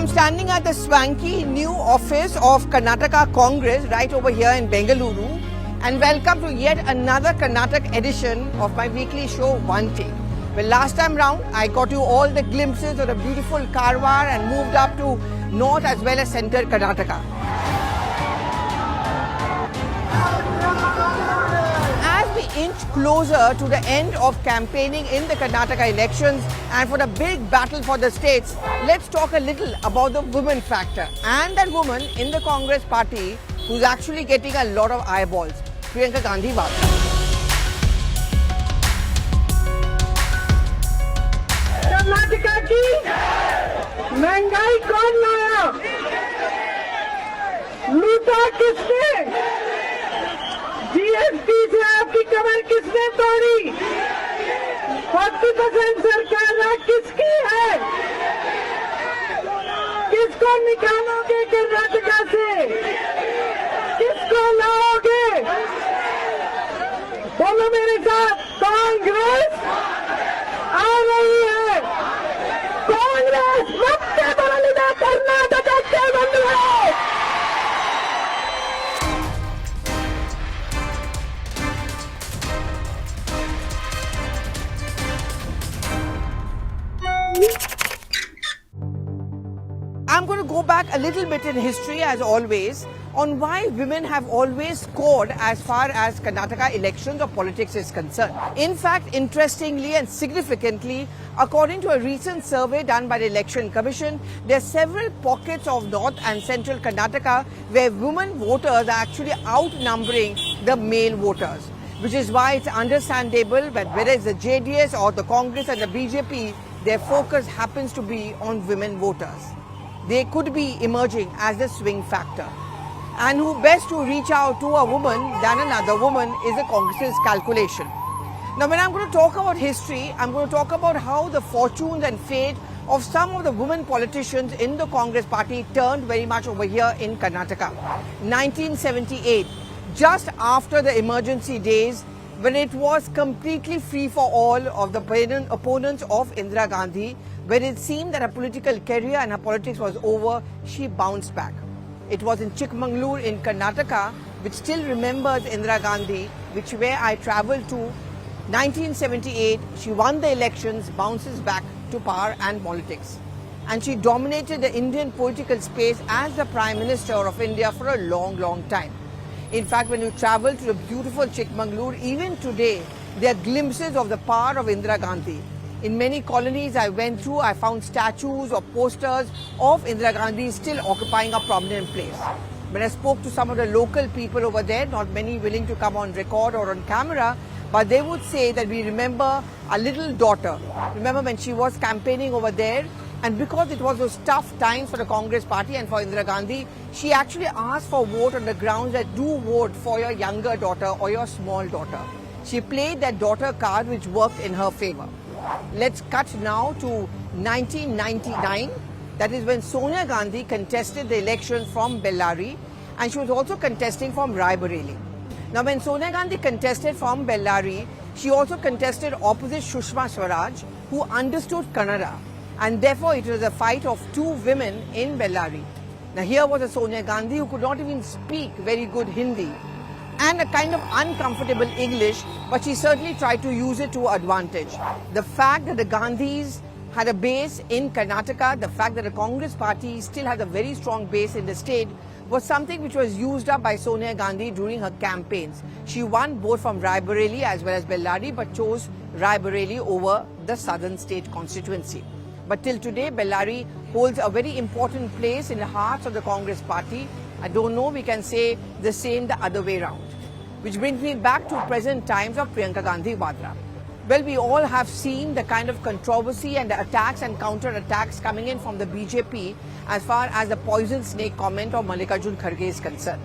I'm standing at the swanky new office of Karnataka Congress right over here in Bengaluru, and welcome to yet another Karnataka edition of my weekly show One Take. Well, last time round I got you all the glimpses of the beautiful Karwar and moved up to north as well as central Karnataka. As we inch closer to the end of campaigning in the Karnataka elections and for the big battle for the states, let's talk a little about the women factor and that woman in the Congress party who's actually getting a lot of eyeballs, Priyanka Gandhi. Karnataka की महंगाई कौन लाया? लूटा किसने? GST से आपकी कमर किसने तोड़ी? 40% सरकार किसकी है? किसको निकालोगे कर्नाटका से? किसको लाओगे? बोलो मेरे साथ, कांग्रेस आ रही है। कांग्रेस ಮತ್ತೆ ಬರಲಿದೆ ಕರ್ನಾಟಕಕ್ಕೆ ಬಂದಿದೆ। I'm going to go back a little bit in history as always on why women have always scored as far as Karnataka elections or politics is concerned. In fact, interestingly and significantly, according to a recent survey done by the Election Commission, there are several pockets of North and Central Karnataka where women voters are actually outnumbering the male voters, which is why it's understandable that whether it's the JDS or the Congress and the BJP, their focus happens to be on women voters. They could be emerging as the swing factor. And who best to reach out to a woman than another woman is the Congress's calculation. Now, when I'm going to talk about history, I'm going to talk about how the fortunes and fate of some of the women politicians in the Congress party turned very much over here in Karnataka. 1978, just after the emergency days, when it was completely free for all of the opponents of Indira Gandhi, when it seemed that her political career and her politics was over, she bounced back. It was in Chikmagalur in Karnataka, which still remembers Indira Gandhi, where I travelled to. 1978, she won the elections, bounces back to power and politics. And she dominated the Indian political space as the Prime Minister of India for a long, long time. In fact, when you travel to the beautiful Chikmagalur, even today, there are glimpses of the power of Indira Gandhi. In many colonies I went through, I found statues or posters of Indira Gandhi still occupying a prominent place. When I spoke to some of the local people over there, not many willing to come on record or on camera, but they would say that we remember a little daughter. Remember when she was campaigning over there, and because it was those tough times for the Congress party and for Indira Gandhi, she actually asked for vote on the grounds that do vote for your younger daughter or your small daughter. She played that daughter card which worked in her favor. Let's cut now to 1999. That is when Sonia Gandhi contested the election from Bellary, and she was also contesting from Raebareli. Now, when Sonia Gandhi contested from Bellary, she also contested opposite Sushma Swaraj, who understood Kannada, and therefore it was a fight of two women in Bellary. Now, here was a Sonia Gandhi who could not even speak very good Hindi and a kind of uncomfortable English, but she certainly tried to use it to advantage. The fact that the Gandhis had a base in Karnataka, the fact that the Congress party still had a very strong base in the state, was something which was used up by Sonia Gandhi during her campaigns. She won both from Raebareli as well as Bellary, but chose Raebareli over the southern state constituency. But till today, Bellary holds a very important place in the hearts of the Congress party. I don't know we can say the same the other way around. Which brings me back to present times of Priyanka Gandhi Vadra. Well, we all have seen the kind of controversy and the attacks and counter-attacks coming in from the BJP as far as the poison snake comment of Mallikarjun Kharge is concerned.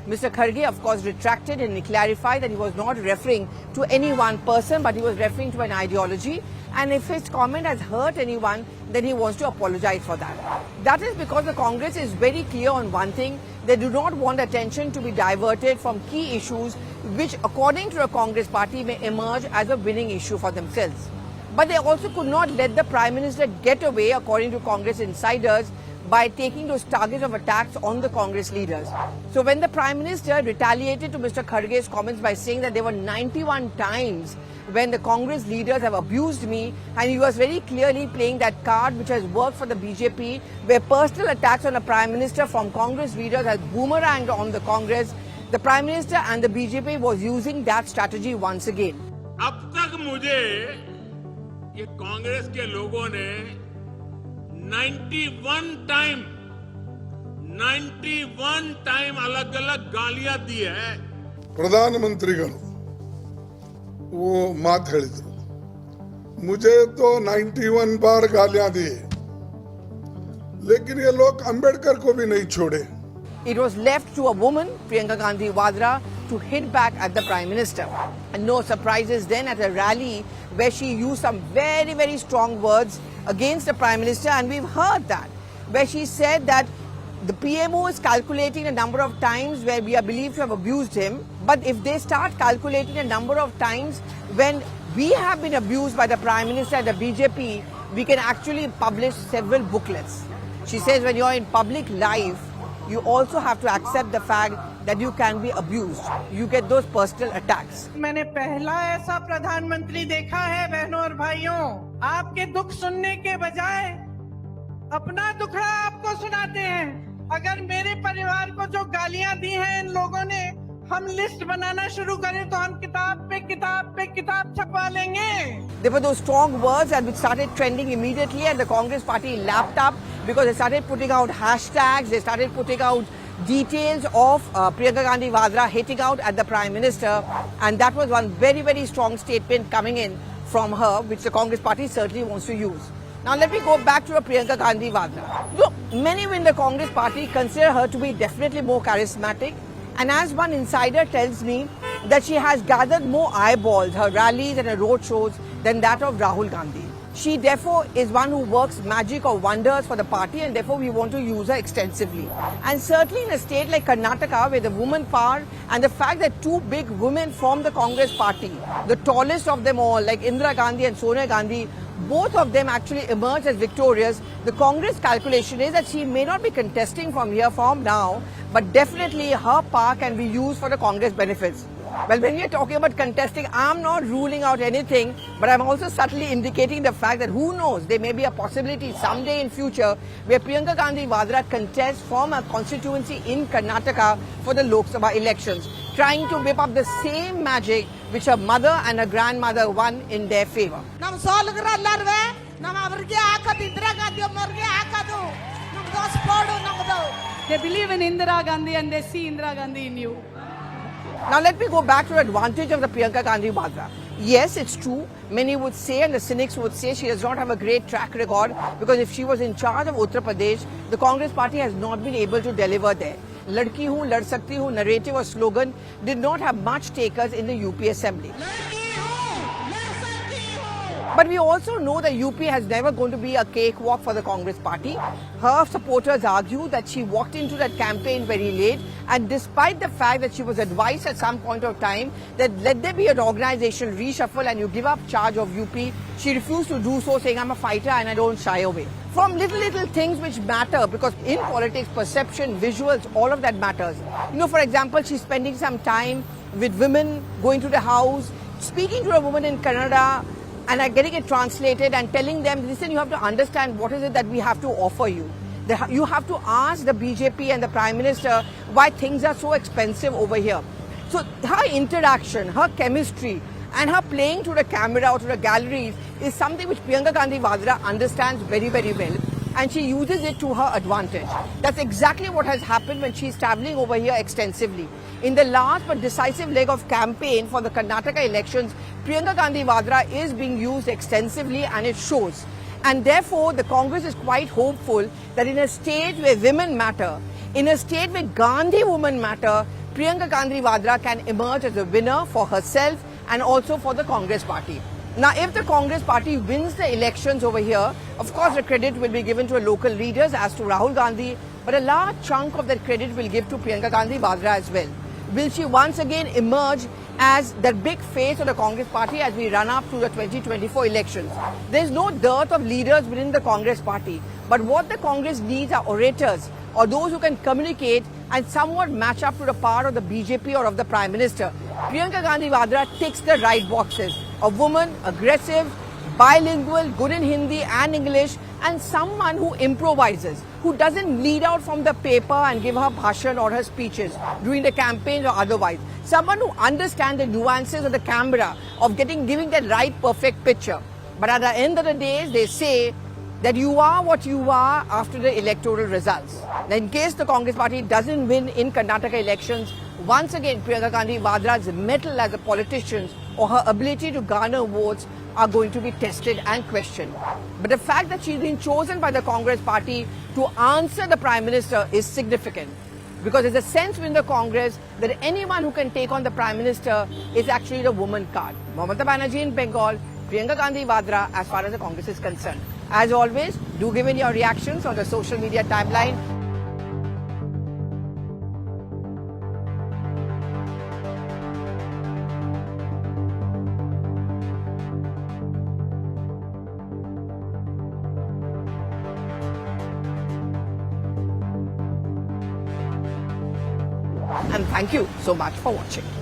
Mr. Kharge, of course, retracted and clarified that he was not referring to any one person, but he was referring to an ideology. And if his comment has hurt anyone, then he wants to apologize for that. That is because the Congress is very clear on one thing. They do not want attention to be diverted from key issues which, according to the Congress party, may emerge as a winning issue for themselves. But they also could not let the Prime Minister get away, according to Congress insiders, by taking those targets of attacks on the Congress leaders. So when the Prime Minister retaliated to Mr. Kharge's comments by saying that there were 91 times when the Congress leaders have abused me, and he was very clearly playing that card which has worked for the BJP, where personal attacks on the Prime Minister from Congress leaders has boomeranged on the Congress. The Prime Minister and the BJP was using that strategy once again. अब तक मुझे ये कांग्रेस के लोगों ने 91 time अलग-अलग गालियां दी है. ಪ್ರಧಾನಮಂತ್ರಿಗಳು वो मात ಹೇಳಿದ್ರು. मुझे तो 91 बार गालियां दी, लेकिन ये लोग अंबेडकर को भी नहीं छोड़े. It was left to a woman, Priyanka Gandhi Vadra, to hit back at the Prime Minister. And no surprises then at a rally where she used some very, very strong words against the Prime Minister, and we've heard that, where she said that the PMO is calculating a number of times where we are believed to have abused him, but if they start calculating a number of times when we have been abused by the Prime Minister and the BJP, we can actually publish several booklets. She says when you're in public life, you also have to accept the fact that you can be abused. You get those personal attacks. मैंने पहला ऐसा प्रधानमंत्री देखा है बहनों और भाइयों, आपके दुख सुनने के बजाय अपना दुखड़ा आपको सुनाते हैं. अगर मेरे परिवार को जो गालियां दी हैं इन लोगों ने, हम लिस्ट बनाना शुरू करें तो हम किताब पे किताब छपवा लेंगे. There were those strong words and which started trending immediately, and the Congress party lapped up because they started putting out hashtags, they started putting out details of Priyanka Gandhi Vadra hitting out at the Prime Minister, and that was one very, very strong statement coming in from her, which the Congress party certainly wants to use. Now let me go back to Priyanka Gandhi Vadra. Look, many in the Congress party consider her to be definitely more charismatic, and as one insider tells me that she has gathered more eyeballs, her rallies and her road shows, than that of Rahul Gandhi. She therefore is one who works magic or wonders for the party, and therefore we want to use her extensively. And certainly in a state like Karnataka, where the woman power and the fact that two big women form the Congress party, the tallest of them all like Indira Gandhi and Sonia Gandhi, both of them actually emerged as victorious. The Congress calculation is that she may not be contesting from now, but definitely her power can be used for the Congress benefits. Well, when we are talking about contesting, I'm not ruling out anything, but I'm also subtly indicating the fact that who knows, there may be a possibility someday in future where Priyanka Gandhi Vadra contests from a constituency in Karnataka for the Lok Sabha elections, trying to whip up the same magic which her mother and her grandmother won in their favor. They believe in Indira Gandhi and they see Indira Gandhi in you. Now let me go back to the advantage of the Priyanka Gandhi Vadra. Yes, it's true. Many would say, and the cynics would say, she does not have a great track record, because if she was in charge of Uttar Pradesh, the Congress party has not been able to deliver there. Ladki hu, lad sakti hu narrative or slogan did not have much takers in the UP assembly. But we also know that UP has never going to be a cakewalk for the Congress party. Her supporters argue that she walked into that campaign very late, and despite the fact that she was advised at some point of time that let there be an organizational reshuffle and you give up charge of UP, she refused to do so, saying I'm a fighter and I don't shy away. From little things which matter, because in politics, perception, visuals, all of that matters. You know, for example, she's spending some time with women, going to the house, speaking to a woman in Kannada, and are getting it translated and telling them, listen, you have to understand what is it that we have to offer you. You have to ask the BJP and the Prime Minister why things are so expensive over here. So her interaction, her chemistry, and her playing to the camera or to the galleries is something which Priyanka Gandhi Vadra understands very, very well, and she uses it to her advantage. That's exactly what has happened when she's travelling over here extensively. In the last but decisive leg of campaign for the Karnataka elections, Priyanka Gandhi Vadra is being used extensively, and it shows. And therefore, the Congress is quite hopeful that in a state where women matter, in a state where Gandhi women matter, Priyanka Gandhi Vadra can emerge as a winner for herself and also for the Congress party. Now, if the Congress party wins the elections over here, of course the credit will be given to local leaders as to Rahul Gandhi, but a large chunk of that credit will give to Priyanka Gandhi Vadra as well. Will she once again emerge as the big face of the Congress party as we run up to the 2024 elections. There's no dearth of leaders within the Congress party, but what the Congress needs are orators or those who can communicate and somewhat match up to the power of the BJP or of the Prime Minister. Priyanka Gandhi Vadra ticks the right boxes. A woman, aggressive, bilingual, good in Hindi and English, and someone who improvises, who doesn't lead out from the paper and give her bhashan or her speeches during the campaign or otherwise. Someone who understands the nuances of the camera, of giving that right perfect picture. But at the end of the day, they say that you are what you are after the electoral results. Now, in case the Congress party doesn't win in Karnataka elections, once again Priyanka Gandhi Vadra's mettle as a politician or her ability to garner votes are going to be tested and questioned. But the fact that she's been chosen by the Congress party to answer the Prime Minister is significant, because there's a sense within the Congress that anyone who can take on the Prime Minister is actually the woman card. Mamata Banerjee in Bengal, Priyanka Gandhi Vadra as far as the Congress is concerned. As always, do give in your reactions on the social media timeline. And thank you so much for watching.